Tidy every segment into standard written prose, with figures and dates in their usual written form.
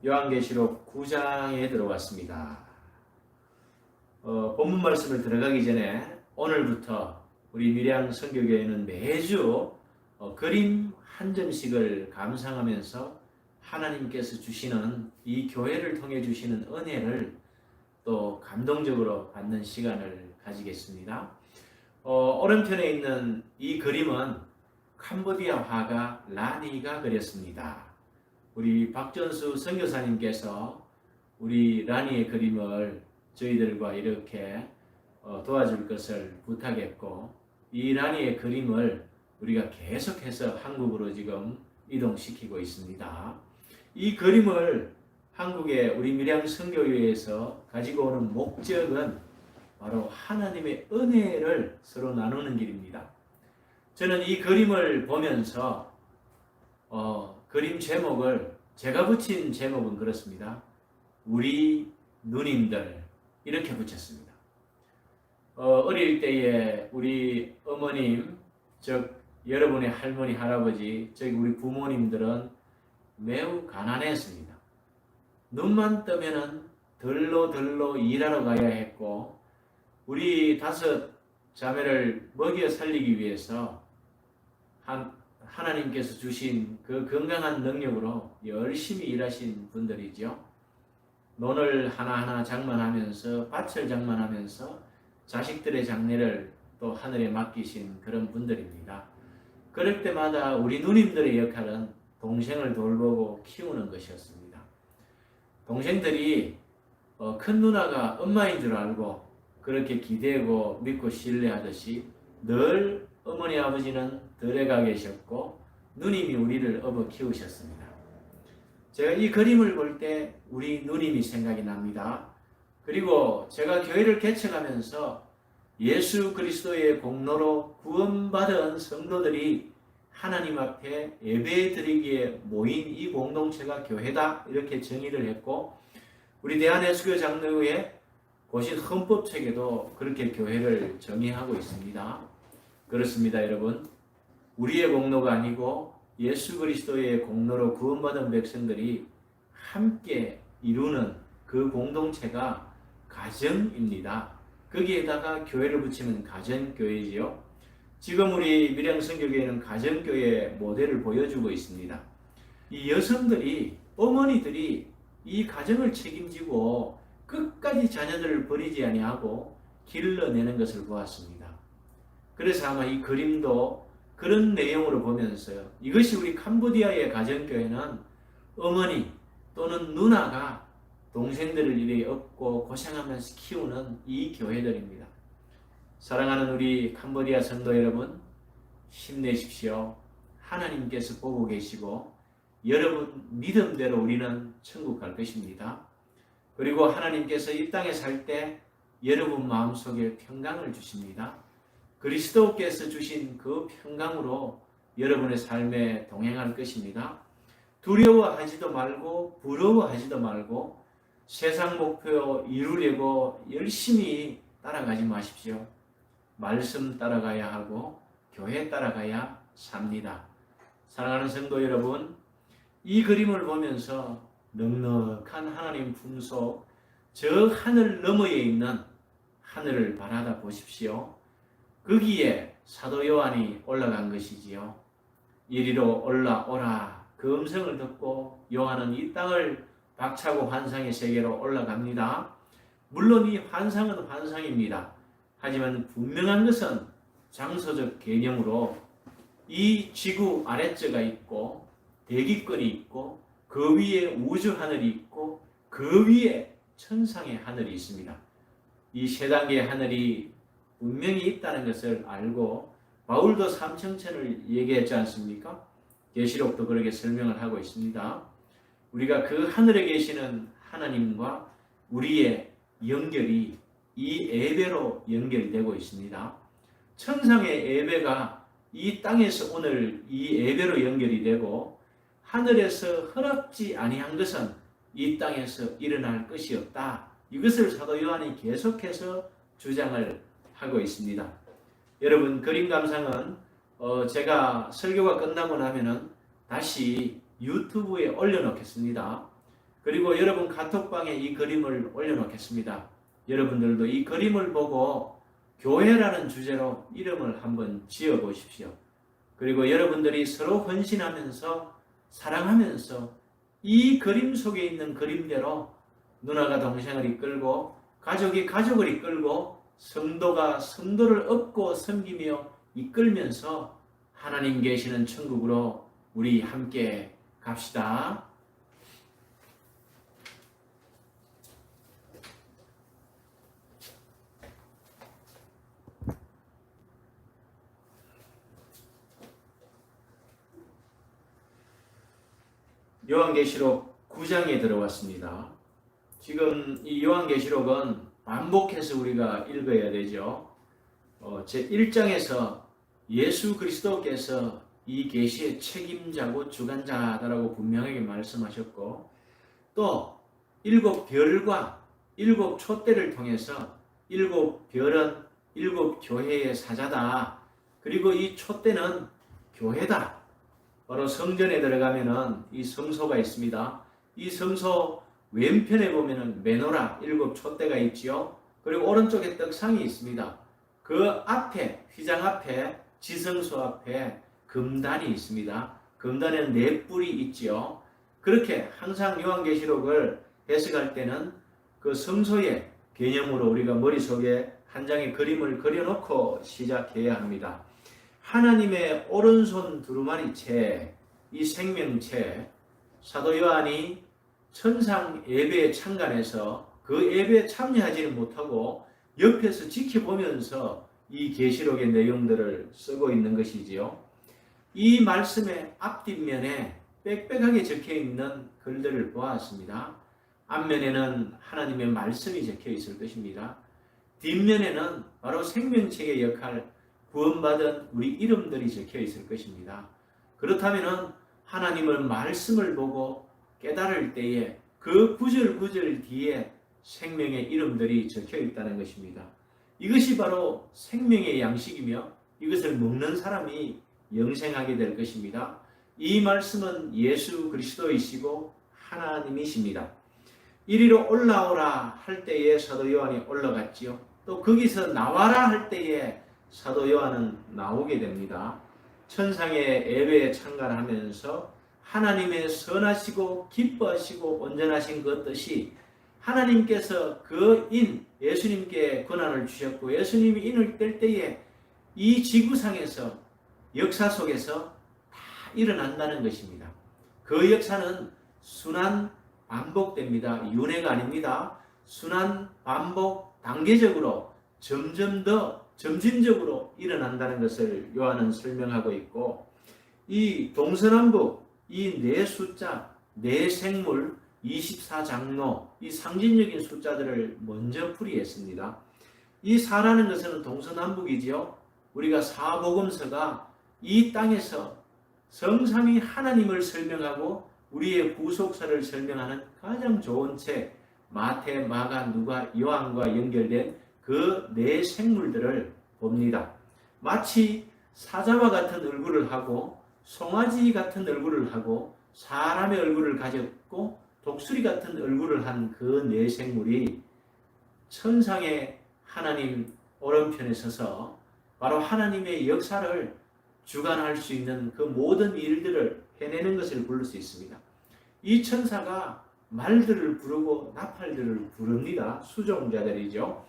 요한계시록 9장에 들어왔습니다. 본문 말씀을 들어가기 전에 오늘부터 우리 밀양 선교교회는 매주 그림 한 점씩을 감상하면서 하나님께서 주시는 이 교회를 통해 주시는 은혜를 또 감동적으로 받는 시간을 가지겠습니다. 오른편에 있는 이 그림은 캄보디아 화가 라니가 그렸습니다. 우리 박전수 선교사님께서 우리 라니의 그림을 저희들과 이렇게 도와줄 것을 부탁했고, 이 라니의 그림을 우리가 계속해서 한국으로 지금 이동시키고 있습니다. 이 그림을 한국의 우리 밀양 선교회에서 가지고 오는 목적은 바로 하나님의 은혜를 서로 나누는 길입니다. 저는 이 그림을 보면서 그림 제목을, 제가 붙인 제목은 그렇습니다. 우리 누님들, 이렇게 붙였습니다. 어릴 때에 우리 어머님, 즉 여러분의 할머니, 할아버지, 즉 우리 부모님들은 매우 가난했습니다. 눈만 뜨면은 덜러 일하러 가야 했고, 우리 5 자매를 먹여 살리기 위해서 하나님께서 주신 그 건강한 능력으로 열심히 일하신 분들이죠. 논을 하나하나 장만하면서, 밭을 장만하면서 자식들의 장래를 또 하늘에 맡기신 그런 분들입니다. 그럴 때마다 우리 누님들의 역할은 동생을 돌보고 키우는 것이었습니다. 동생들이 큰 누나가 엄마인 줄 알고 그렇게 기대고 믿고 신뢰하듯이 늘 어머니 아버지는 덜에 가 계셨고 누님이 우리를 업어 키우셨습니다. 제가 이 그림을 볼 때 우리 누님이 생각이 납니다. 그리고 제가 교회를 개척하면서 예수 그리스도의 공로로 구원받은 성도들이 하나님 앞에 예배 드리기에 모인 이 공동체가 교회다, 이렇게 정의를 했고, 우리 대한예수교 장로회 고신 헌법책에도 그렇게 교회를 정의하고 있습니다. 그렇습니다, 여러분. 우리의 공로가 아니고 예수 그리스도의 공로로 구원받은 백성들이 함께 이루는 그 공동체가 가정입니다. 거기에다가 교회를 붙이면 가정교회지요. 지금 우리 밀양 선교교회는 가정교회 모델을 보여주고 있습니다. 이 여성들이, 어머니들이 이 가정을 책임지고 끝까지 자녀들을 버리지 아니하고 길러내는 것을 보았습니다. 그래서 아마 이 그림도 그런 내용으로 보면서요, 이것이 우리 캄보디아의 가정교회는 어머니 또는 누나가 동생들을 이렇게 업고 고생하면서 키우는 이 교회들입니다. 사랑하는 우리 캄보디아 성도 여러분, 힘내십시오. 하나님께서 보고 계시고 여러분 믿음대로 우리는 천국 갈 것입니다. 그리고 하나님께서 이 땅에 살 때 여러분 마음속에 평강을 주십니다. 그리스도께서 주신 그 평강으로 여러분의 삶에 동행할 것입니다. 두려워하지도 말고 부러워하지도 말고 세상 목표 이루려고 열심히 따라가지 마십시오. 말씀 따라가야 하고 교회 따라가야 삽니다. 사랑하는 성도 여러분, 이 그림을 보면서 넉넉한 하나님 품속, 저 하늘 너머에 있는 하늘을 바라다 보십시오. 거기에 사도 요한이 올라간 것이지요. 이리로 올라오라, 그 음성을 듣고 요한은 이 땅을 박차고 환상의 세계로 올라갑니다. 물론 이 환상은 환상입니다. 하지만 분명한 것은 장소적 개념으로 이 지구 아래쪽가 있고 대기권이 있고 그 위에 우주 하늘이 있고 그 위에 천상의 하늘이 있습니다. 이 3단계의 하늘이 분명히 있다는 것을 알고 바울도 삼층천을 얘기했지 않습니까? 계시록도 그렇게 설명을 하고 있습니다. 우리가 그 하늘에 계시는 하나님과 우리의 연결이 이 예배로 연결되고 있습니다. 천상의 예배가 이 땅에서 오늘 이 예배로 연결이 되고, 하늘에서 허락지 아니한 것은 이 땅에서 일어날 것이 없다. 이것을 사도 요한이 계속해서 주장을 하고 있습니다. 여러분, 그림 감상은 제가 설교가 끝나고 나면은 다시 유튜브에 올려놓겠습니다. 그리고 여러분 카톡방에 이 그림을 올려놓겠습니다. 여러분들도 이 그림을 보고 교회라는 주제로 이름을 한번 지어보십시오. 그리고 여러분들이 서로 헌신하면서 사랑하면서 이 그림 속에 있는 그림대로 누나가 동생을 이끌고 가족이 가족을 이끌고 성도가 성도를 업고 섬기며 이끌면서 하나님 계시는 천국으로 우리 함께 갑시다. 요한계시록 9장에 들어왔습니다. 지금 이 요한계시록은 반복해서 우리가 읽어야 되죠. 제1장에서 예수 그리스도께서 이 계시의 책임자고 주관자다라고 분명하게 말씀하셨고, 또 7별과 7촛대를 통해서 7별은 7교회의 사자다. 그리고 이 촛대는 교회다. 바로 성전에 들어가면은 이 성소가 있습니다. 이 성소 왼편에 보면은 메노라 7촛대가 있지요. 그리고 오른쪽에 떡상이 있습니다. 그 앞에 휘장 앞에 지성소 앞에 금단이 있습니다. 금단에는 4뿔이 있지요. 그렇게 항상 요한계시록을 해석할 때는 그 성소의 개념으로 우리가 머릿속에 한 장의 그림을 그려놓고 시작해야 합니다. 하나님의 오른손 두루마리채, 이 생명채, 사도 요한이 천상 예배에 참관해서 그 예배에 참여하지는 못하고 옆에서 지켜보면서 이 계시록의 내용들을 쓰고 있는 것이지요. 이 말씀의 앞뒷면에 빽빽하게 적혀있는 글들을 보았습니다. 앞면에는 하나님의 말씀이 적혀 있을 것입니다. 뒷면에는 바로 생명책의 역할, 구원받은 우리 이름들이 적혀 있을 것입니다. 그렇다면 하나님의 말씀을 보고 깨달을 때에 그 구절 뒤에 생명의 이름들이 적혀 있다는 것입니다. 이것이 바로 생명의 양식이며 이것을 먹는 사람이 영생하게 될 것입니다. 이 말씀은 예수 그리스도이시고 하나님이십니다. 이리로 올라오라 할 때에 사도 요한이 올라갔지요. 또 거기서 나와라 할 때에 사도 요한은 나오게 됩니다. 천상의 예배에 참관하면서 하나님의 선하시고 기뻐하시고 온전하신 그 뜻이 하나님께서 그 예수님께 권한을 주셨고 예수님이 인을 뗄 때에 이 지구상에서 역사 속에서 다 일어난다는 것입니다. 그 역사는 순환 반복됩니다. 윤회가 아닙니다. 순환 반복 단계적으로 점점 더 점진적으로 일어난다는 것을 요한은 설명하고 있고, 이 동서남북 이 4숫자 4생물 24장로 이 상징적인 숫자들을 먼저 풀이했습니다. 이 4라는 것은 동서남북이지요. 우리가 사복음서가 이 땅에서 성삼위 하나님을 설명하고 우리의 구속사를 설명하는 가장 좋은 책, 마태, 마가, 누가, 요한과 연결된 그 4생물들을 봅니다. 마치 사자와 같은 얼굴을 하고 송아지 같은 얼굴을 하고 사람의 얼굴을 가졌고 독수리 같은 얼굴을 한 그 4생물이 천상의 하나님 오른편에 서서 바로 하나님의 역사를 주관할 수 있는 그 모든 일들을 해내는 것을 부를 수 있습니다. 이 천사가 말들을 부르고 나팔들을 부릅니다. 수종자들이죠.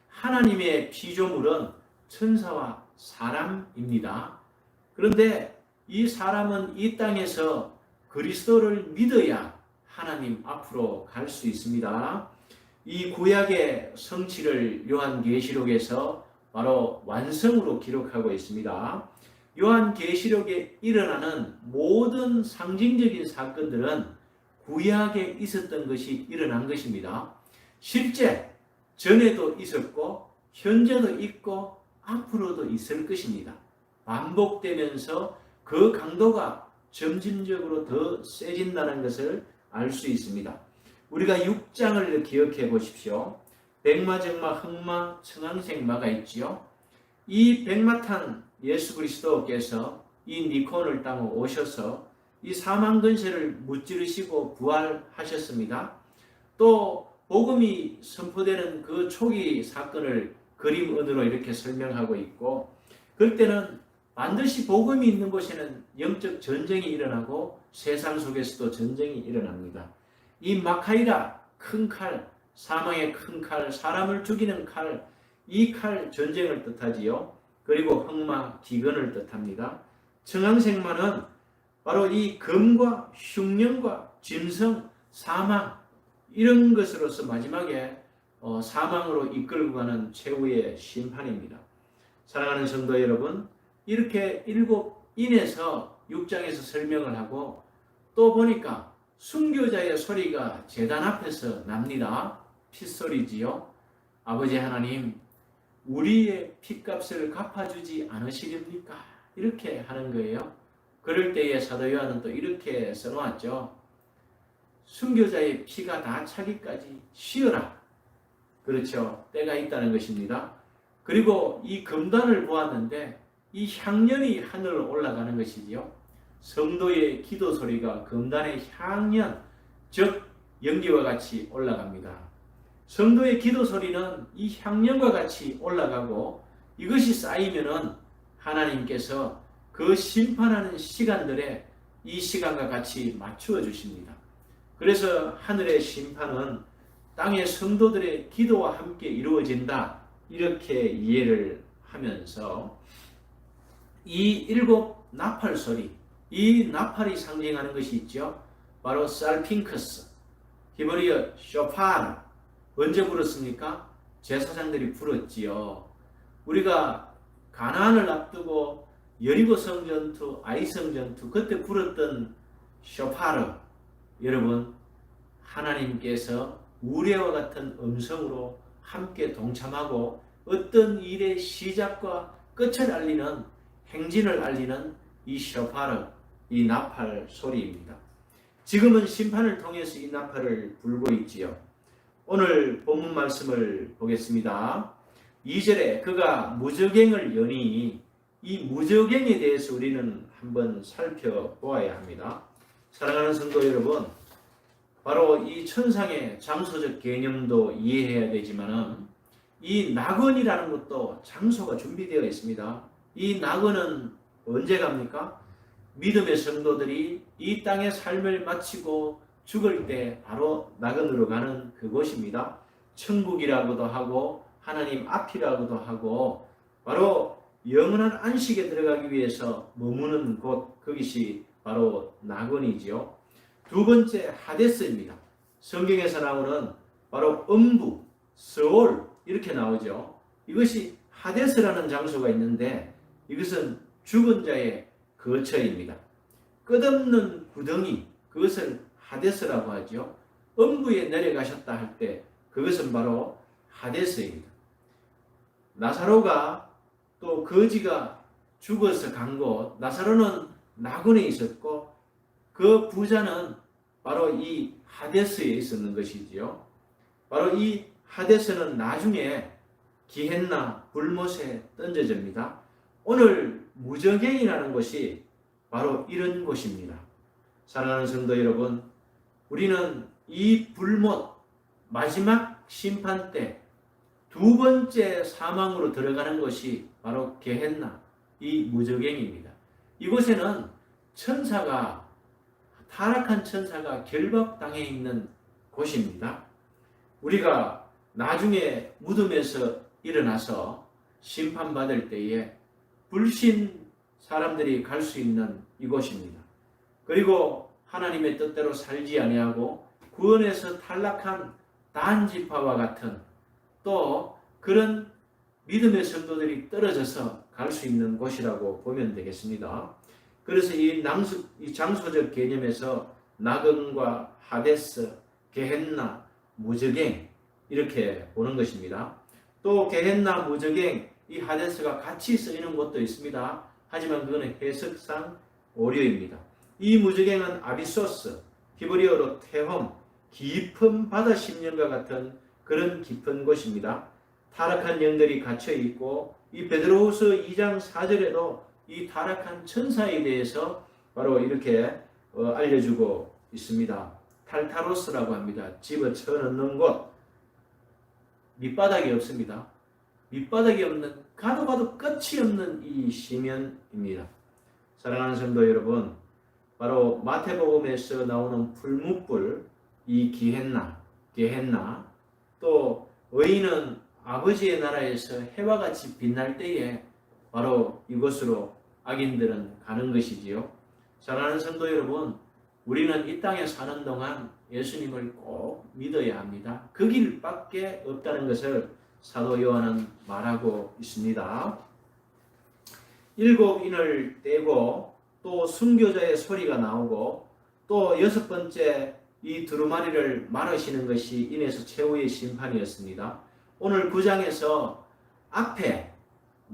하나님의 피조물은 천사와 사람입니다. 그런데 이 사람은 이 땅에서 그리스도를 믿어야 하나님 앞으로 갈 수 있습니다. 이 구약의 성취를 요한계시록에서 바로 완성으로 기록하고 있습니다. 요한계시록에 일어나는 모든 상징적인 사건들은 구약에 있었던 것이 일어난 것입니다. 실제 전에도 있었고 현재도 있고 앞으로도 있을 것입니다. 반복되면서 그 강도가 점진적으로 더 세진다는 것을 알 수 있습니다. 우리가 6장을 기억해 보십시오. 백마, 정마, 흑마, 청황색 마가 있지요. 이 백마탄 예수 그리스도께서 이 니콘을 땅에 오셔서 이 사망 근세를 무찌르시고 부활하셨습니다. 또 복음이 선포되는 그 초기 사건을 그림으로 이렇게 설명하고 있고, 그럴 때는 반드시 복음이 있는 곳에는 영적 전쟁이 일어나고 세상 속에서도 전쟁이 일어납니다. 이 마카이라, 큰 칼, 사망의 큰 칼, 사람을 죽이는 칼, 이 칼 전쟁을 뜻하지요. 그리고 흑마, 기근을 뜻합니다. 청황색마는 바로 이 금과 흉년과 짐승, 사망, 이런 것으로서 마지막에 사망으로 이끌고 가는 최후의 심판입니다. 사랑하는 성도 여러분, 이렇게 7인에서 6장에서 설명을 하고, 또 보니까 순교자의 소리가 제단 앞에서 납니다. 핏소리지요. 아버지 하나님, 우리의 핏값을 갚아주지 않으시렵니까? 이렇게 하는 거예요. 그럴 때에 사도 요한은 또 이렇게 써놓았죠. 순교자의 피가 다 차기까지 쉬어라. 그렇죠. 때가 있다는 것입니다. 그리고 이 금단을 보았는데 이 향연이 하늘로 올라가는 것이지요. 성도의 기도 소리가 금단의 향연, 즉 연기와 같이 올라갑니다. 성도의 기도 소리는 이 향연과 같이 올라가고, 이것이 쌓이면은 하나님께서 그 심판하는 시간들에 이 시간과 같이 맞추어 주십니다. 그래서 하늘의 심판은 땅의 성도들의 기도와 함께 이루어진다, 이렇게 이해를 하면서 이 7 나팔 소리, 이 나팔이 상징하는 것이 있죠. 바로 살핑크스, 히브리어 쇼파르. 언제 불었습니까? 제사장들이 불었지요. 우리가 가나안을 앞두고 여리고 성전투, 아이 성전투, 그때 불었던 쇼파르, 여러분, 하나님께서 우레와 같은 음성으로 함께 동참하고 어떤 일의 시작과 끝을 알리는, 행진을 알리는 이 쇼파르, 이 나팔 소리입니다. 지금은 심판을 통해서 이 나팔을 불고 있지요. 오늘 본문 말씀을 보겠습니다. 2절에 그가 무저갱을 여니, 이 무저갱에 대해서 우리는 한번 살펴보아야 합니다. 사랑하는 성도 여러분, 바로 이 천상의 장소적 개념도 이해해야 되지만 이 낙원이라는 것도 장소가 준비되어 있습니다. 이 낙원은 언제 갑니까? 믿음의 성도들이 이 땅의 삶을 마치고 죽을 때 바로 낙원으로 가는 그곳입니다. 천국이라고도 하고 하나님 앞이라고도 하고, 바로 영원한 안식에 들어가기 위해서 머무는 곳, 그것이 바로 낙원이지요. 두 번째 하데스입니다. 성경에서 나오는 바로 음부, 스올, 이렇게 나오죠. 이것이 하데스라는 장소가 있는데 이것은 죽은 자의 거처입니다. 끝없는 구덩이, 그것을 하데스라고 하죠. 음부에 내려가셨다 할 때 그것은 바로 하데스입니다. 나사로가 또 거지가 죽어서 간 곳, 나사로는 낙원에 있었고 그 부자는 바로 이 하데스에 있었는 것이지요. 바로 이 하데스는 나중에 기헨나, 불못에 던져집니다. 오늘 무저갱이라는 곳이 바로 이런 곳입니다. 사랑하는 성도 여러분, 우리는 이 불못, 마지막 심판 때 두 번째 사망으로 들어가는 것이 바로 게헨나, 이 무저갱입니다. 이곳에는 천사가, 타락한 천사가 결박당해 있는 곳입니다. 우리가 나중에 무덤에서 일어나서 심판받을 때에 불신 사람들이 갈 수 있는 이곳입니다. 그리고 하나님의 뜻대로 살지 아니하고 구원에서 탈락한 단지파와 같은 또 그런 믿음의 성도들이 떨어져서 갈 수 있는 곳이라고 보면 되겠습니다. 그래서 이 장소적 개념에서 낙원과 하데스, 게헨나, 무저갱 이렇게 보는 것입니다. 또 게헨나, 무저갱, 이 하데스가 같이 쓰이는 곳도 있습니다. 하지만 그거는 해석상 오류입니다. 이 무저갱은 아비소스, 히브리어로 테홈, 깊은 바다 심령과 같은 그런 깊은 곳입니다. 타락한 영들이 갇혀 있고, 이 베드로후서 2장 4절에도 이 타락한 천사에 대해서 바로 이렇게 알려주고 있습니다. 탈타로스라고 합니다. 집어쳐 넣는 곳. 밑바닥이 없습니다. 밑바닥이 없는, 가도 가도 끝이 없는 이 시면입니다. 사랑하는 성도 여러분, 바로 마태복음에서 나오는 풀무불, 이 게헨나, 또 의인은 아버지의 나라에서 해와 같이 빛날 때에 바로 이곳으로 악인들은 가는 것이지요. 사랑하는 성도 여러분, 우리는 이 땅에 사는 동안 예수님을 꼭 믿어야 합니다. 그 길밖에 없다는 것을 사도 요한은 말하고 있습니다. 7인을 떼고 또 순교자의 소리가 나오고 또 6번째 이 두루마리를 마르시는 것이 인해서 최후의 심판이었습니다. 오늘 9장에서 앞에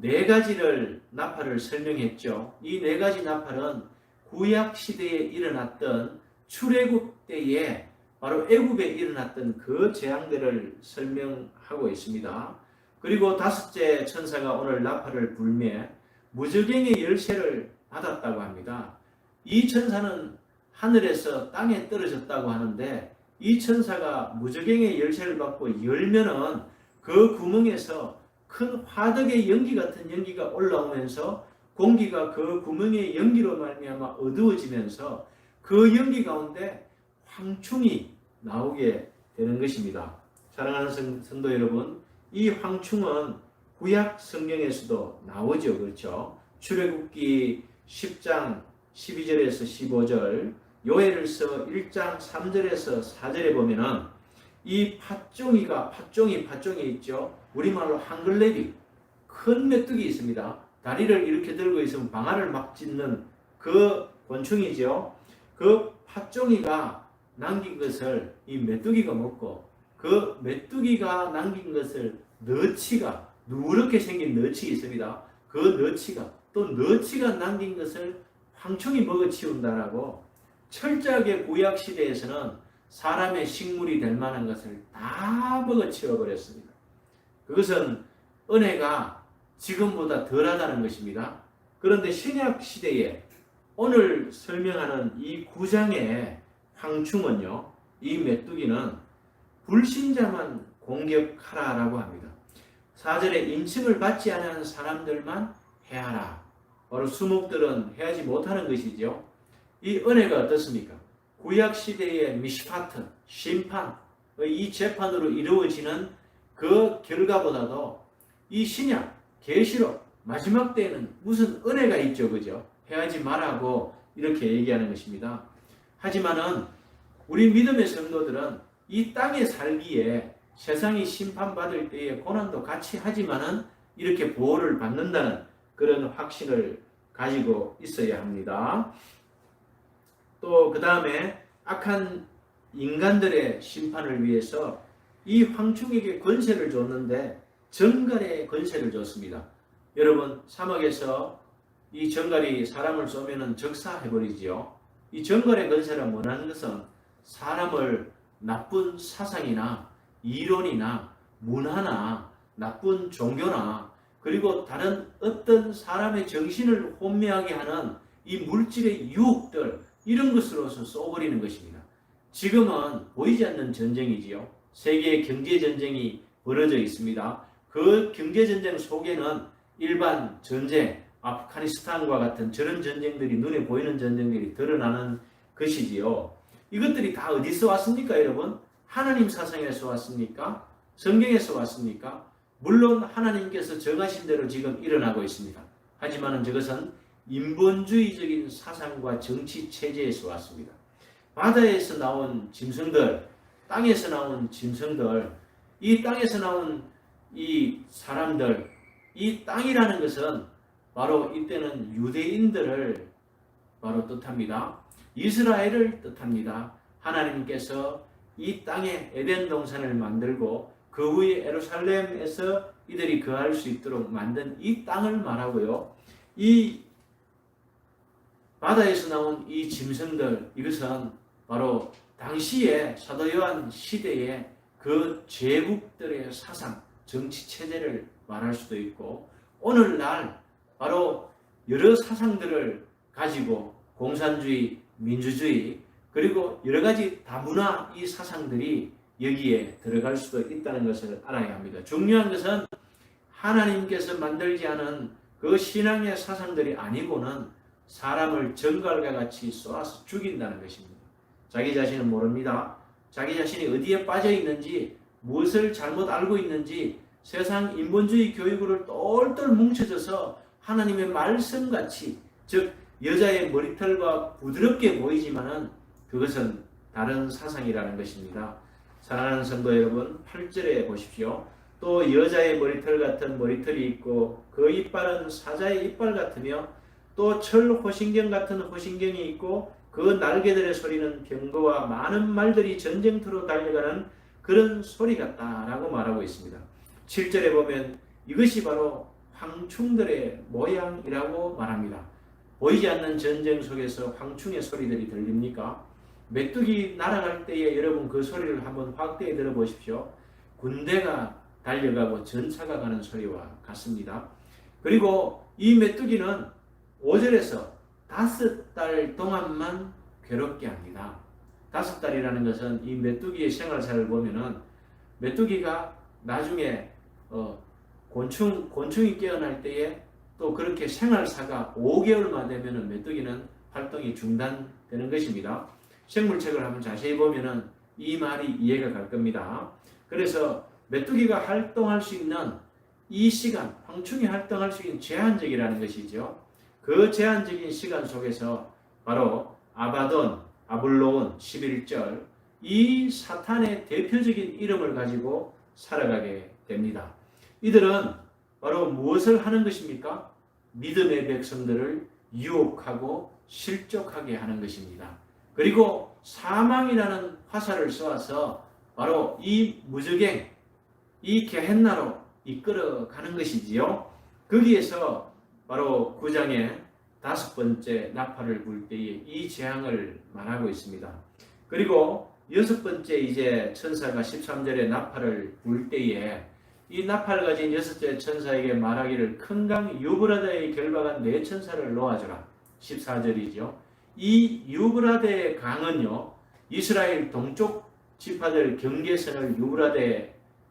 4가지를 나팔을 설명했죠. 이 4가지 나팔은 구약 시대에 일어났던 출애굽 때에 바로 애굽에 일어났던 그 재앙들을 설명하고 있습니다. 그리고 5째 천사가 오늘 나팔을 불매 무저갱의 열쇠를 받았다고 합니다. 이 천사는 하늘에서 땅에 떨어졌다고 하는데 이 천사가 무저갱의 열쇠를 받고 열면은 그 구멍에서 큰 화덕의 연기 같은 연기가 올라오면서 공기가 그 구멍의 연기로 말미암아 어두워지면서 그 연기 가운데 황충이 나오게 되는 것입니다. 사랑하는 성도 여러분, 이 황충은 구약 성경에서도 나오죠. 그렇죠? 출애굽기 10장 12절에서 15절, 요엘서 1장 3절에서 4절에 보면은 이 팥종이 있죠. 우리말로 한글레비, 큰 메뚜기 있습니다. 다리를 이렇게 들고 있으면 방아를 막 찢는 그 곤충이죠. 그 팥종이가 남긴 것을 이 메뚜기가 먹고 그 메뚜기가 남긴 것을 너치가, 누렇게 생긴 너치 있습니다. 그 너치가 남긴 것을 황충이 먹어치운다라고 철저하게 구약 시대에서는 사람의 식물이 될 만한 것을 다 먹어치워 버렸습니다. 그것은 은혜가 지금보다 덜하다는 것입니다. 그런데 신약 시대에 오늘 설명하는 이 9장의 황충은요, 이 메뚜기는 불신자만 공격하라라고 합니다. 4절에 인칭을 받지 않은 사람들만 해하라. 바로 수목들은 해하지 못하는 것이죠. 이 은혜가 어떻습니까? 구약 시대의 미시파트, 심판, 이 재판으로 이루어지는 그 결과보다도 이 신약, 계시록, 마지막 때에는 무슨 은혜가 있죠. 그죠? 해하지 말라고 이렇게 얘기하는 것입니다. 하지만은 우리 믿음의 성도들은 이 땅에 살기에 세상이 심판받을 때의 고난도 같이 하지만은 이렇게 보호를 받는다는 그런 확신을 가지고 있어야 합니다. 또 그 다음에 악한 인간들의 심판을 위해서 이 황충에게 권세를 줬는데 정갈의 권세를 줬습니다. 여러분, 사막에서 이 정갈이 사람을 쏘면은 적사해버리지요. 이 정갈의 권세를 원하는 것은 사람을 나쁜 사상이나 이론이나 문화나 나쁜 종교나 그리고 다른 어떤 사람의 정신을 혼미하게 하는 이 물질의 유혹들, 이런 것으로서 쏘버리는 것입니다. 지금은 보이지 않는 전쟁이지요. 세계의 경제전쟁이 벌어져 있습니다. 그 경제전쟁 속에는 일반 전쟁, 아프가니스탄과 같은 저런 전쟁들이, 눈에 보이는 전쟁들이 드러나는 것이지요. 이것들이 다 어디서 왔습니까, 여러분? 하나님 사상에서 왔습니까? 성경에서 왔습니까? 물론 하나님께서 정하신 대로 지금 일어나고 있습니다. 하지만 저것은 인본주의적인 사상과 정치 체제에서 왔습니다. 바다에서 나온 짐승들, 땅에서 나온 짐승들, 이 땅에서 나온 이 사람들, 이 땅이라는 것은 바로 이때는 유대인들을 바로 뜻합니다. 이스라엘을 뜻합니다. 하나님께서 이 땅에 에덴 동산을 만들고 그 후에 예루살렘에서 이들이 거할 수 있도록 만든 이 땅을 말하고요. 이 바다에서 나온 이 짐승들, 이것은 바로 당시에 사도 요한 시대의 그 제국들의 사상, 정치 체제를 말할 수도 있고, 오늘날 바로 여러 사상들을 가지고 공산주의, 민주주의, 그리고 여러 가지 다문화 이 사상들이 여기에 들어갈 수도 있다는 것을 알아야 합니다. 중요한 것은 하나님께서 만들지 않은 그 신앙의 사상들이 아니고는 사람을 정갈과 같이 쏘아서 죽인다는 것입니다. 자기 자신은 모릅니다. 자기 자신이 어디에 빠져 있는지, 무엇을 잘못 알고 있는지, 세상 인본주의 교육으로 똘똘 뭉쳐져서 하나님의 말씀같이, 즉 여자의 머리털과 부드럽게 보이지만은 그것은 다른 사상이라는 것입니다. 사랑하는 성도 여러분, 8절에 보십시오. 또 여자의 머리털 같은 머리털이 있고 그 이빨은 사자의 이빨 같으며 또 철 호신경 같은 호신경이 있고 그 날개들의 소리는 병거와 많은 말들이 전쟁터로 달려가는 그런 소리 같다라고 말하고 있습니다. 7절에 보면 이것이 바로 황충들의 모양이라고 말합니다. 보이지 않는 전쟁 속에서 황충의 소리들이 들립니까? 메뚜기 날아갈 때에 여러분 그 소리를 한번 확대해 들어보십시오. 군대가 달려가고 전차가 가는 소리와 같습니다. 그리고 이 메뚜기는 5절에서 5달 동안만 괴롭게 합니다. 5달이라는 것은 이 메뚜기의 생활사를 보면은 메뚜기가 나중에 곤충이 깨어날 때에 또 그렇게 생활사가 5개월만 되면은 메뚜기는 활동이 중단되는 것입니다. 생물책을 한번 자세히 보면은 이 말이 이해가 갈 겁니다. 그래서 메뚜기가 활동할 수 있는 이 시간, 황충이 활동할 수 있는 제한적이라는 것이죠. 그 제한적인 시간 속에서 바로 아바돈, 아블로온 11절 이 사탄의 대표적인 이름을 가지고 살아가게 됩니다. 이들은 바로 무엇을 하는 것입니까? 믿음의 백성들을 유혹하고 실족하게 하는 것입니다. 그리고 사망이라는 화살을 쏘아서 바로 이 무저갱, 이 게헨나로 이끌어가는 것이지요. 거기에서 바로 9장의 5번째 나팔을 불 때에 이 재앙을 말하고 있습니다. 그리고 6번째 이제 천사가 13절에 나팔을 불 때에 이 나팔을 가진 6째 천사에게 말하기를 큰 강 유브라데에 결박한 네 천사를 놓아주라. 14절이죠. 이 유브라데 강은요, 이스라엘 동쪽 지파들 경계선을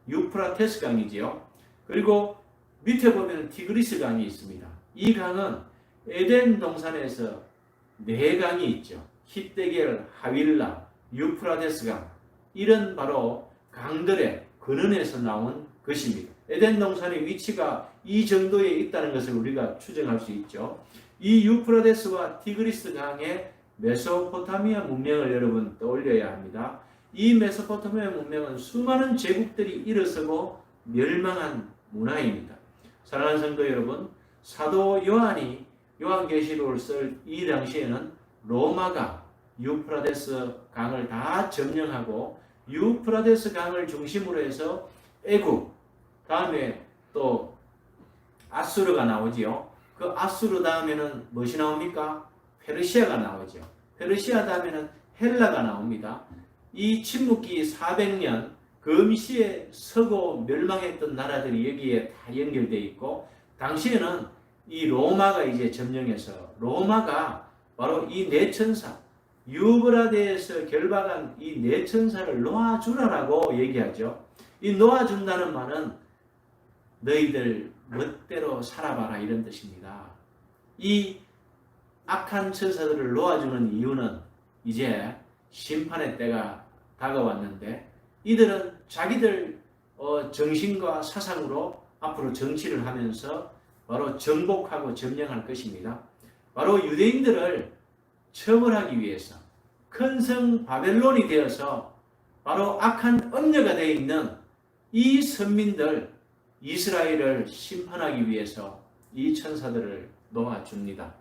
유프라테스 강이지요. 그리고 밑에 보면 티그리스 강이 있습니다. 이 강은 에덴 동산에서 네 강이 있죠. 히데겔, 하윌라, 유프라테스 강, 이런 바로 강들의 근원에서 나온 것입니다. 에덴 동산의 위치가 이 정도에 있다는 것을 우리가 추정할 수 있죠. 이 유프라테스와 티그리스 강의 메소포타미아 문명을 여러분 떠올려야 합니다. 이 메소포타미아 문명은 수많은 제국들이 일어서고 멸망한 문화입니다. 사랑하는 성도 여러분, 사도 요한이 요한계시록을 쓸 이 당시에는 로마가 유프라테스 강을 다 점령하고 유프라테스 강을 중심으로 해서 애굽, 다음에 또 아수르가 나오지요. 그 아수르 다음에는 무엇이 나옵니까? 페르시아가 나오죠. 페르시아 다음에는 헬라가 나옵니다. 이 침묵기 400년 금시에 서고 멸망했던 나라들이 여기에 다 연결되어 있고, 당시에는 이 로마가 이제 점령해서 로마가 바로 이 네 천사, 유브라데에서 결박한 이 네 천사를 놓아주라라고 얘기하죠. 이 놓아준다는 말은 너희들 멋대로 살아봐라 이런 뜻입니다. 이 악한 천사들을 놓아주는 이유는 이제 심판의 때가 다가왔는데 이들은 자기들 정신과 사상으로 앞으로 정치를 하면서 바로 정복하고 점령할 것입니다. 바로 유대인들을 처벌하기 위해서 큰 성 바벨론이 되어서 바로 악한 음녀가 되어 있는 이 선민들 이스라엘을 심판하기 위해서 이 천사들을 놓아줍니다.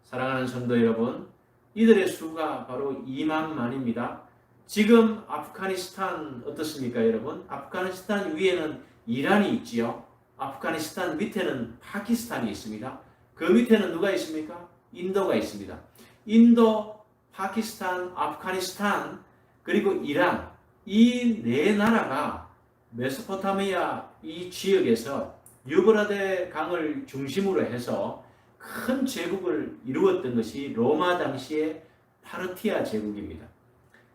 사랑하는 성도 여러분, 이들의 수가 바로 2만만입니다. 지금 아프가니스탄 어떻습니까 여러분? 아프가니스탄 위에는 이란이 있지요. 아프가니스탄 밑에는 파키스탄이 있습니다. 그 밑에는 누가 있습니까? 인도가 있습니다. 인도, 파키스탄, 아프가니스탄, 그리고 이란, 이 네 나라가 메소포타미아 이 지역에서 유브라데 강을 중심으로 해서 큰 제국을 이루었던 것이 로마 당시에 파르티아 제국입니다.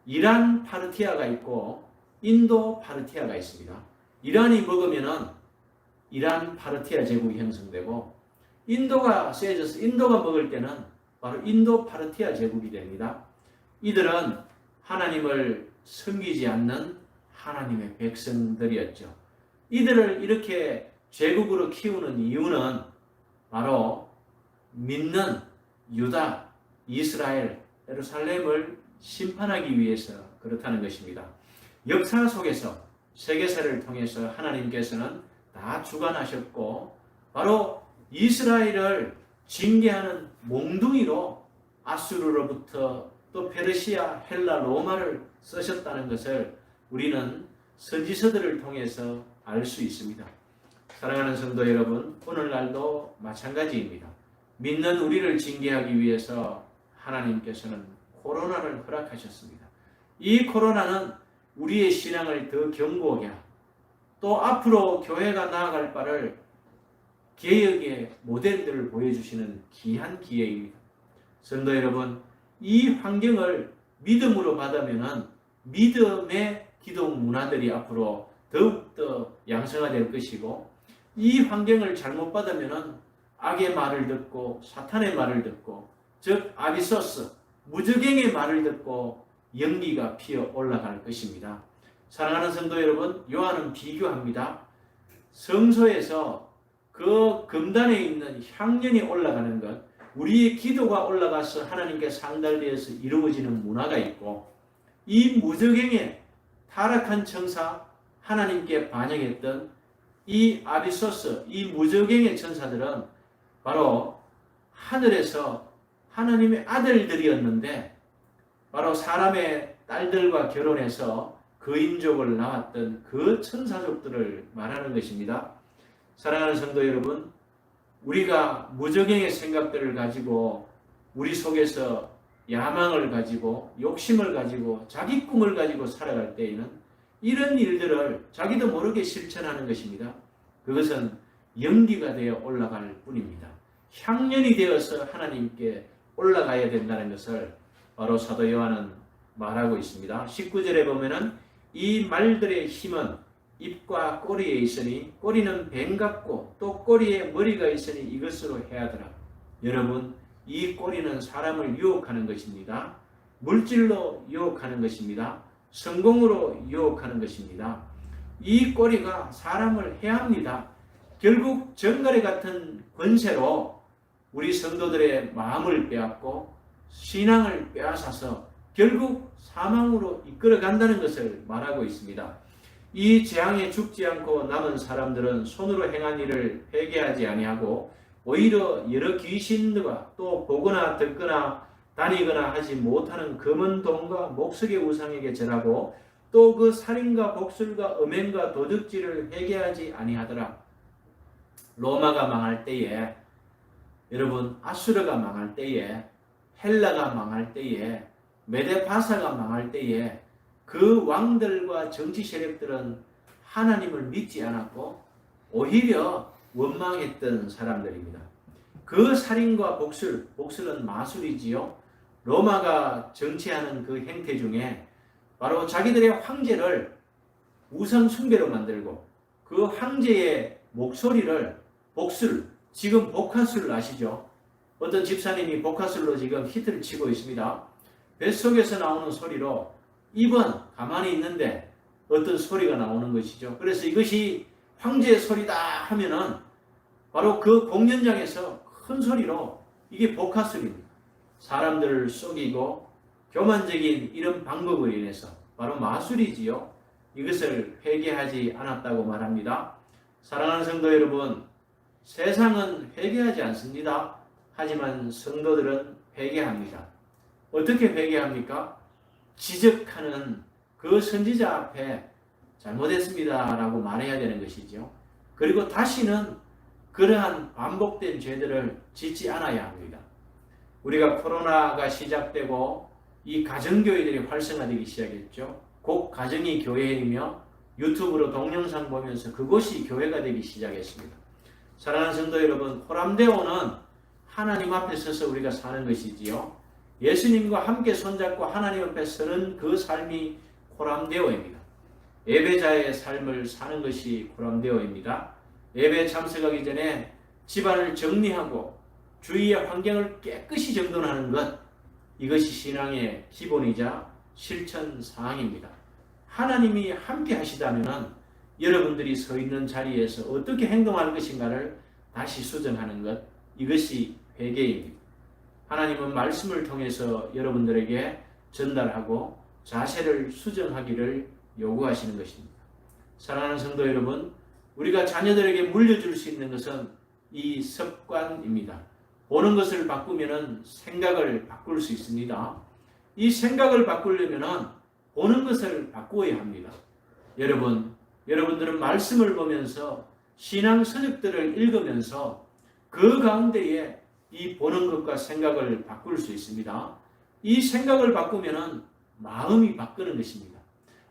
이란 파르티아가 있고 인도 파르티아가 있습니다. 이란이 먹으면은 이란 파르티아 제국이 형성되고 인도가 세져서 인도가 먹을 때는 바로 인도 파르티아 제국이 됩니다. 이들은 하나님을 섬기지 않는 하나님의 백성들이었죠. 이들을 이렇게 제국으로 키우는 이유는 바로 믿는 유다, 이스라엘, 예루살렘을 심판하기 위해서 그렇다는 것입니다. 역사 속에서 세계사를 통해서 하나님께서는 다 주관하셨고 바로 이스라엘을 징계하는 몽둥이로 아수르로부터 또 페르시아, 헬라, 로마를 쓰셨다는 것을 우리는 선지서들을 통해서 알 수 있습니다. 사랑하는 성도 여러분, 오늘날도 마찬가지입니다. 믿는 우리를 징계하기 위해서 하나님께서는 코로나를 허락하셨습니다. 이 코로나는 우리의 신앙을 더 견고하게 하고 또 앞으로 교회가 나아갈 바를 개혁의 모델들을 보여주시는 귀한 기회입니다. 성도 여러분, 이 환경을 믿음으로 받으면 믿음의 기독 문화들이 앞으로 더욱더 양성화될 것이고 이 환경을 잘못 받으면 악의 말을 듣고 사탄의 말을 듣고 즉 아비소스, 무저갱의 말을 듣고 연기가 피어 올라갈 것입니다. 사랑하는 성도 여러분, 요한은 비교합니다. 성소에서 그 금단에 있는 향연이 올라가는 것, 우리의 기도가 올라가서 하나님께 상달되어서 이루어지는 문화가 있고 이 무저갱의 타락한 천사, 하나님께 반영했던 이 아비소스, 이 무저갱의 천사들은 바로 하늘에서 하나님의 아들들이었는데 바로 사람의 딸들과 결혼해서 거인족을 낳았던 그 천사족들을 말하는 것입니다. 사랑하는 성도 여러분, 우리가 무저갱의 생각들을 가지고 우리 속에서 야망을 가지고 욕심을 가지고 자기 꿈을 가지고 살아갈 때에는 이런 일들을 자기도 모르게 실천하는 것입니다. 그것은 연기가 되어 올라갈 뿐입니다. 향연이 되어서 하나님께 올라가야 된다는 것을 바로 사도 요한은 말하고 있습니다. 19절에 보면은 이 말들의 힘은 입과 꼬리에 있으니 꼬리는 뱀 같고 또 꼬리에 머리가 있으니 이것으로 해하더라. 여러분, 이 꼬리는 사람을 유혹하는 것입니다. 물질로 유혹하는 것입니다. 성공으로 유혹하는 것입니다. 이 꼬리가 사람을 해합니다. 결국 정갈의 같은 권세로 우리 성도들의 마음을 빼앗고 신앙을 빼앗아서 결국 사망으로 이끌어간다는 것을 말하고 있습니다. 이 재앙에 죽지 않고 남은 사람들은 손으로 행한 일을 회개하지 아니하고 오히려 여러 귀신들과 또 보거나 듣거나 다니거나 하지 못하는 검은 동과 목석의 우상에게 절하고 또 그 살인과 복술과 음행과 도둑질을 회개하지 아니하더라. 로마가 망할 때에, 여러분 아수르가 망할 때에, 헬라가 망할 때에, 메데파사가 망할 때에 그 왕들과 정치 세력들은 하나님을 믿지 않았고 오히려 원망했던 사람들입니다. 그 살인과 복술은 마술이지요. 로마가 정치하는 그 행태 중에 바로 자기들의 황제를 우상 숭배로 만들고 그 황제의 목소리를 복술, 지금 복화술 아시죠? 어떤 집사님이 복화술로 지금 히트를 치고 있습니다. 뱃속에서 나오는 소리로 입은 가만히 있는데 어떤 소리가 나오는 것이죠. 그래서 이것이 황제의 소리다 하면은 바로 그 공연장에서 큰 소리로 이게 복화술입니다. 사람들을 속이고 교만적인 이런 방법으로 인해서 바로 마술이지요. 이것을 회개하지 않았다고 말합니다. 사랑하는 성도 여러분, 세상은 회개하지 않습니다. 하지만 성도들은 회개합니다. 어떻게 회개합니까? 지적하는 그 선지자 앞에 잘못했습니다 라고 말해야 되는 것이죠. 그리고 다시는 그러한 반복된 죄들을 짓지 않아야 합니다. 우리가 코로나가 시작되고 이 가정교회들이 활성화되기 시작했죠. 곧 가정이 교회이며 유튜브로 동영상 보면서 그곳이 교회가 되기 시작했습니다. 사랑하는 성도 여러분, 호람데오는 하나님 앞에 서서 우리가 사는 것이지요. 예수님과 함께 손잡고 하나님 앞에 서는 그 삶이 코람데오입니다. 예배자의 삶을 사는 것이 코람데오입니다. 예배 참석하기 전에 집안을 정리하고 주위의 환경을 깨끗이 정돈하는 것, 이것이 신앙의 기본이자 실천 사항입니다. 하나님이 함께 하시다면 여러분들이 서 있는 자리에서 어떻게 행동할 것인가를 다시 수정하는 것, 이것이 회개입니다. 하나님은 말씀을 통해서 여러분들에게 전달하고 자세를 수정하기를 요구하시는 것입니다. 사랑하는 성도 여러분, 우리가 자녀들에게 물려줄 수 있는 것은 이 습관입니다. 보는 것을 바꾸면 생각을 바꿀 수 있습니다. 이 생각을 바꾸려면 보는 것을 바꾸어야 합니다. 여러분들은 말씀을 보면서 신앙 서적들을 읽으면서 그 가운데에 이 보는 것과 생각을 바꿀 수 있습니다. 이 생각을 바꾸면 마음이 바꾸는 것입니다.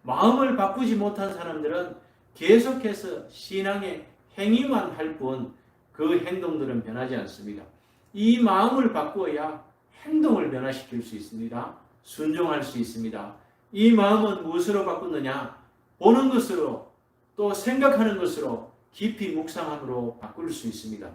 마음을 바꾸지 못한 사람들은 계속해서 신앙의 행위만 할 뿐 그 행동들은 변하지 않습니다. 이 마음을 바꾸어야 행동을 변화시킬 수 있습니다. 순종할 수 있습니다. 이 마음은 무엇으로 바꾸느냐? 보는 것으로, 또 생각하는 것으로, 깊이 묵상함으로 바꿀 수 있습니다.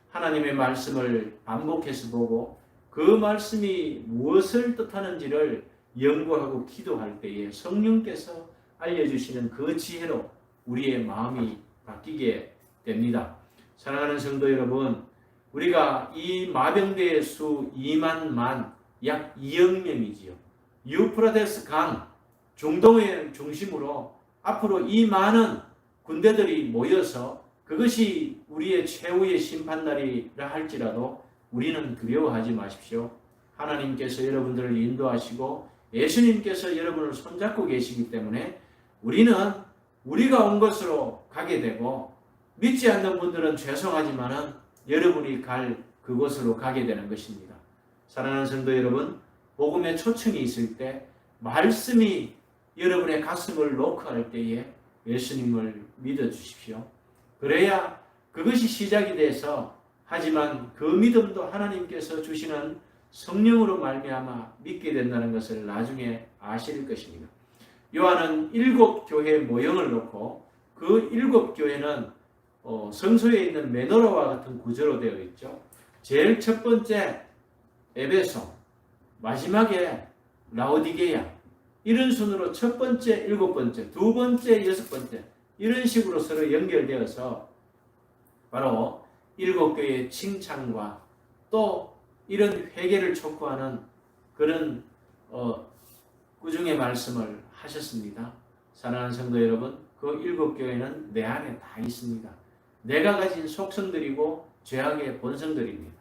하나님의 말씀을 반복해서 보고 그 말씀이 무엇을 뜻하는지를 연구하고 기도할 때에 성령께서 알려주시는 그 지혜로 우리의 마음이 바뀌게 됩니다. 사랑하는 성도 여러분, 우리가 이 마병대의 수 2만 약 2억 명이지요. 유프라데스 강 중동을 중심으로 앞으로 이 많은 군대들이 모여서 그것이 우리의 최후의 심판날이라 할지라도 우리는 두려워하지 마십시오. 하나님께서 여러분들을 인도하시고 예수님께서 여러분을 손잡고 계시기 때문에 우리는 우리가 온 것으로 가게 되고, 믿지 않는 분들은 죄송하지만은 여러분이 갈 그곳으로 가게 되는 것입니다. 사랑하는 성도 여러분, 복음의 초청이 있을 때 말씀이 여러분의 가슴을 노크할 때에 예수님을 믿어주십시오. 그래야 그것이 시작이 돼서, 하지만 그 믿음도 하나님께서 주시는 성령으로 말미암아 믿게 된다는 것을 나중에 아실 것입니다. 요한은 7교회 모형을 놓고 그 7교회는 성소에 있는 메노라와 같은 구조로 되어 있죠. 제일 첫 번째 에베소, 마지막에 라오디게야, 이런 순으로 첫 번째, 7번째, 두 번째, 6번째, 이런 식으로 서로 연결되어서 바로 7교회의 칭찬과 또 이런 회개를 촉구하는 그런 꾸중의 말씀을 하셨습니다. 사랑하는 성도 여러분, 그 7교회는 내 안에 다 있습니다. 내가 가진 속성들이고 죄악의 본성들입니다.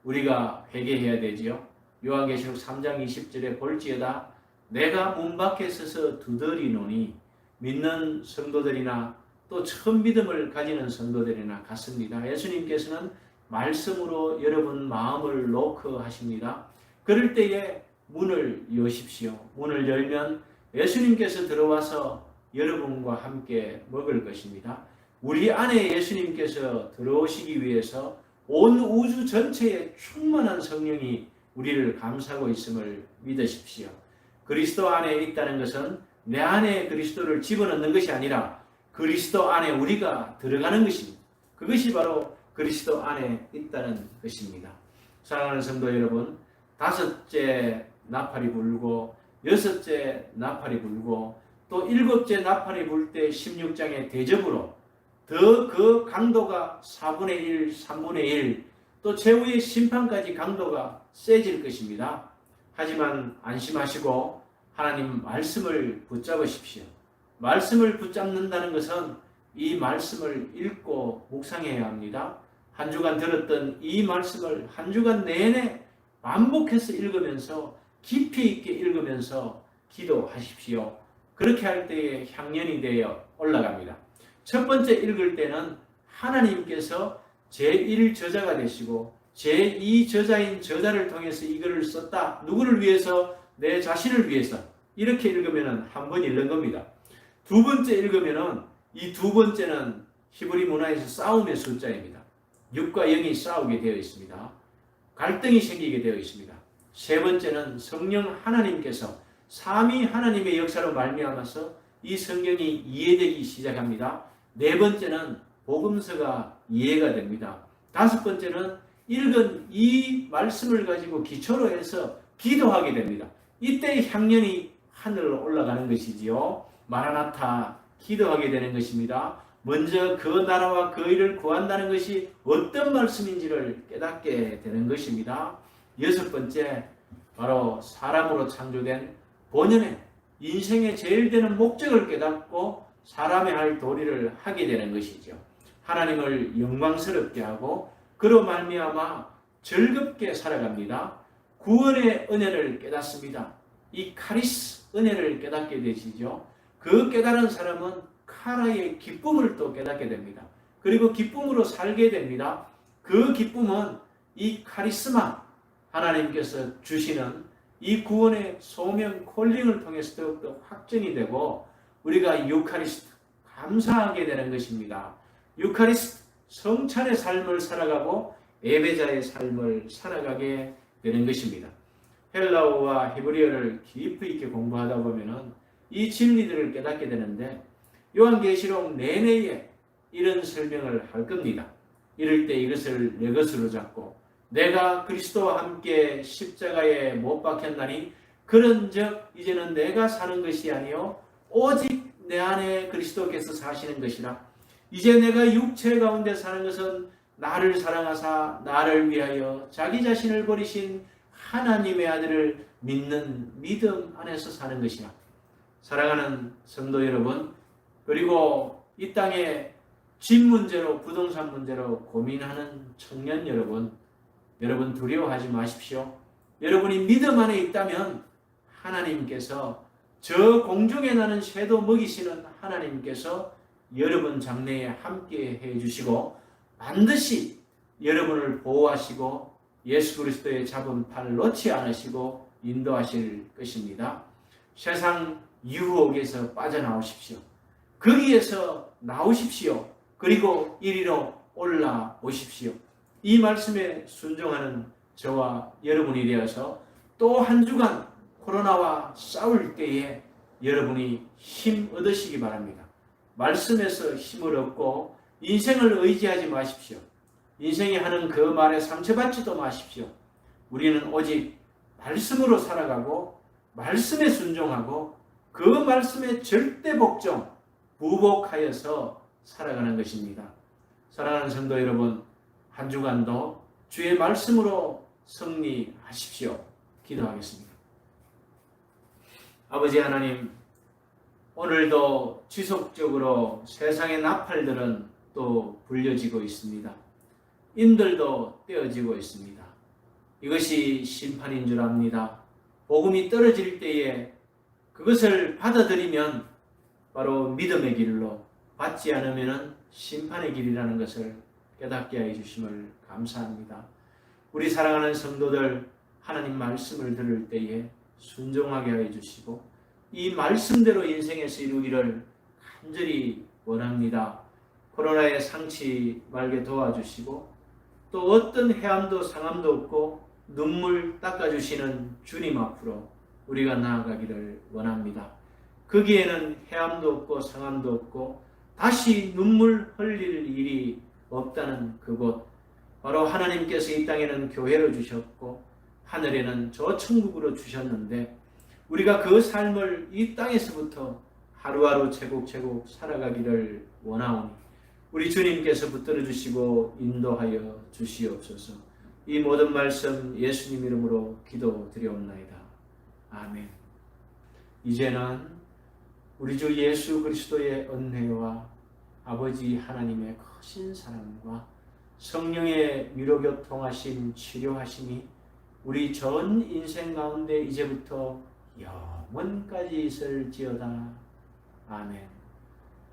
우리가 회개해야 되지요. 요한계시록 3장 20절에 볼지어다 내가 문 밖에 서서 두드리노니, 믿는 성도들이나 또 처음 믿음을 가지는 성도들이나 같습니다. 예수님께서는 말씀으로 여러분 마음을 노크하십니다. 그럴 때에 문을 여십시오. 문을 열면 예수님께서 들어와서 여러분과 함께 먹을 것입니다. 우리 안에 예수님께서 들어오시기 위해서 온 우주 전체에 충만한 성령이 우리를 감싸고 있음을 믿으십시오. 그리스도 안에 있다는 것은 내 안에 그리스도를 집어넣는 것이 아니라 그리스도 안에 우리가 들어가는 것입니다. 그것이 바로 그리스도 안에 있다는 것입니다. 사랑하는 성도 여러분, 5째 나팔이 불고 6째 나팔이 불고 또 7째 나팔이 불 때 16장의 대접으로 더 그 강도가 4분의 1, 3분의 1, 또 최후의 심판까지 강도가 세질 것입니다. 하지만 안심하시고 하나님 말씀을 붙잡으십시오. 말씀을 붙잡는다는 것은 이 말씀을 읽고 묵상해야 합니다. 한 주간 들었던 이 말씀을 한 주간 내내 반복해서 읽으면서 깊이 있게 읽으면서 기도하십시오. 그렇게 할 때에 향연이 되어 올라갑니다. 첫 번째 읽을 때는 하나님께서 제1저자가 되시고 제2저자인 저자를 통해서 이거를 썼다. 누구를 위해서? 내 자신을 위해서. 이렇게 읽으면 한 번 읽는 겁니다. 두 번째 읽으면 이 두 번째는 히브리 문화에서 싸움의 숫자입니다. 6과 0이 싸우게 되어 있습니다. 갈등이 생기게 되어 있습니다. 세 번째는 성령 하나님께서 삼위 하나님의 역사로 말미암아서 이 성경이 이해되기 시작합니다. 네 번째는 복음서가 이해가 됩니다. 다섯 번째는 읽은 이 말씀을 가지고 기초로 해서 기도하게 됩니다. 이때 향연이 하늘로 올라가는 것이지요. 마라나타 기도하게 되는 것입니다. 먼저 그 나라와 그 일을 구한다는 것이 어떤 말씀인지를 깨닫게 되는 것입니다. 여섯 번째, 바로 사람으로 창조된 본연의 인생의 제일 되는 목적을 깨닫고 사람의 할 도리를 하게 되는 것이죠. 하나님을 영광스럽게 하고 그로 말미암아 즐겁게 살아갑니다. 구원의 은혜를 깨닫습니다. 이 카리스 은혜를 깨닫게 되시죠. 그 깨달은 사람은 카라의 기쁨을 또 깨닫게 됩니다. 그리고 기쁨으로 살게 됩니다. 그 기쁨은 이 카리스마 하나님께서 주시는 이 구원의 소명 콜링을 통해서 더욱더 확정이 되고 우리가 유카리스트 감사하게 되는 것입니다. 유카리스트 성찬의 삶을 살아가고 예배자의 삶을 살아가게 되는 것입니다. 헬라어와 히브리어를 깊이 있게 공부하다 보면은 이 진리들을 깨닫게 되는데 요한계시록 내내에 이런 설명을 할 겁니다. 이럴 때 이것을 내 것으로 잡고 내가 그리스도와 함께 십자가에 못 박혔나니 그런즉 이제는 내가 사는 것이 아니요 오직 내 안에 그리스도께서 사시는 것이라. 이제 내가 육체 가운데 사는 것은 나를 사랑하사 나를 위하여 자기 자신을 버리신 하나님의 아들을 믿는 믿음 안에서 사는 것이라. 사랑하는 성도 여러분, 그리고 이 땅에 집 문제로 부동산 문제로 고민하는 청년 여러분, 여러분 두려워하지 마십시오. 여러분이 믿음 안에 있다면 하나님께서 저 공중에 나는 새도 먹이시는 하나님께서 여러분 장래에 함께 해주시고 반드시 여러분을 보호하시고 예수 그리스도의 잡은 팔 놓지 않으시고 인도하실 것입니다. 세상 유혹에서 빠져나오십시오. 거기에서 나오십시오. 그리고 이리로 올라오십시오. 이 말씀에 순종하는 저와 여러분이 되어서 또 한 주간 코로나와 싸울 때에 여러분이 힘 얻으시기 바랍니다. 말씀에서 힘을 얻고 인생을 의지하지 마십시오. 인생이 하는 그 말에 상처받지도 마십시오. 우리는 오직 말씀으로 살아가고 말씀에 순종하고 그 말씀에 절대 복종, 부복하여서 살아가는 것입니다. 사랑하는 성도 여러분, 한 주간도 주의 말씀으로 승리하십시오. 기도하겠습니다. 아버지 하나님, 오늘도 지속적으로 세상의 나팔들은 또 불려지고 있습니다. 인들도 떼어지고 있습니다. 이것이 심판인 줄 압니다. 복음이 떨어질 때에 그것을 받아들이면 바로 믿음의 길로, 받지 않으면 심판의 길이라는 것을 깨닫게 해 주심을 감사합니다. 우리 사랑하는 성도들, 하나님 말씀을 들을 때에 순종하게 해 주시고 이 말씀대로 인생에서 이루기를 간절히 원합니다. 코로나의 상치 말게 도와주시고 또 어떤 해함도 상함도 없고 눈물 닦아주시는 주님 앞으로 우리가 나아가기를 원합니다. 거기에는 해함도 없고 상함도 없고 다시 눈물 흘릴 일이 없다는 그곳, 바로 하나님께서 이 땅에는 교회로 주셨고 하늘에는 저 천국으로 주셨는데 우리가 그 삶을 이 땅에서부터 하루하루 제국제국 살아가기를 원하오니 우리 주님께서 붙들어 주시고 인도하여 주시옵소서. 이 모든 말씀 예수님 이름으로 기도드리옵나이다. 아멘. 이제는 우리 주 예수 그리스도의 은혜와 아버지 하나님의 크신 사랑과 성령의 위로교통하심 치료하심이 우리 전 인생 가운데 이제부터 영원까지 있을지어다. 아멘.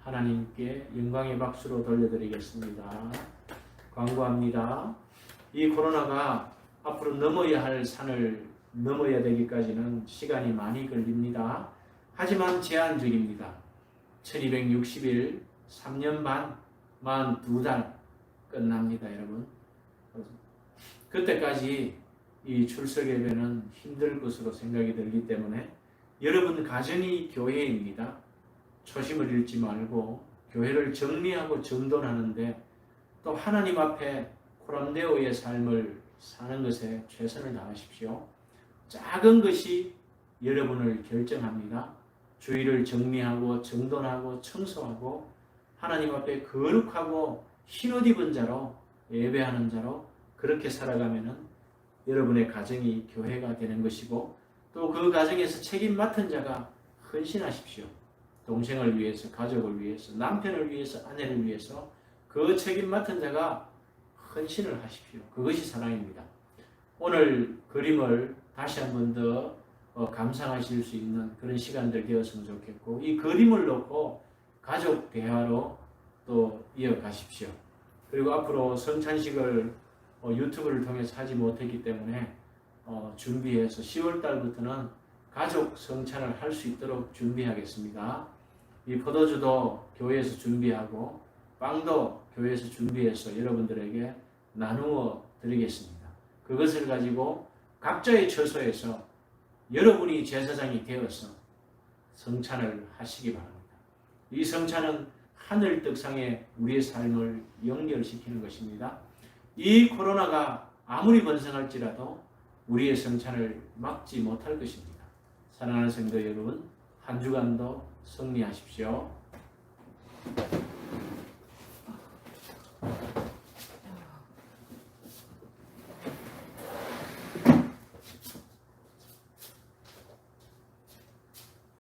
하나님께 영광의 박수로 돌려드리겠습니다. 광고합니다. 이 코로나가 앞으로 넘어야 할 산을 넘어야 되기까지는 시간이 많이 걸립니다. 하지만 제한적입니다. 1260일, 3년 반, 42달 끝납니다, 여러분. 그때까지 이 출석 예배는 힘들 것으로 생각이 들기 때문에 여러분 가정이 교회입니다. 초심을 잃지 말고 교회를 정리하고 정돈하는데 또 하나님 앞에 코람데오의 삶을 사는 것에 최선을 다하십시오. 작은 것이 여러분을 결정합니다. 주의를 정리하고 정돈하고 청소하고 하나님 앞에 거룩하고 흰옷 입은 자로 예배하는 자로 그렇게 살아가면은 여러분의 가정이 교회가 되는 것이고 또 그 가정에서 책임 맡은 자가 헌신하십시오. 동생을 위해서, 가족을 위해서, 남편을 위해서, 아내를 위해서 그 책임 맡은 자가 헌신을 하십시오. 그것이 사랑입니다. 오늘 그림을 다시 한 번 더 감상하실 수 있는 그런 시간들 되었으면 좋겠고 이 그림을 놓고 가족 대화로 또 이어가십시오. 그리고 앞으로 성찬식을 유튜브를 통해서 하지 못했기 때문에 준비해서 10월 달부터는 가족 성찬을 할 수 있도록 준비하겠습니다. 이 포도주도 교회에서 준비하고 빵도 교회에서 준비해서 여러분들에게 나누어 드리겠습니다. 그것을 가지고 각자의 처소에서 여러분이 제사장이 되어서 성찬을 하시기 바랍니다. 이 성찬은 하늘 떡상에 우리의 삶을 연결시키는 것입니다. 이 코로나가 아무리 번성할지라도 우리의 성찬을 막지 못할 것입니다. 사랑하는 성도 여러분, 한 주간도 승리하십시오.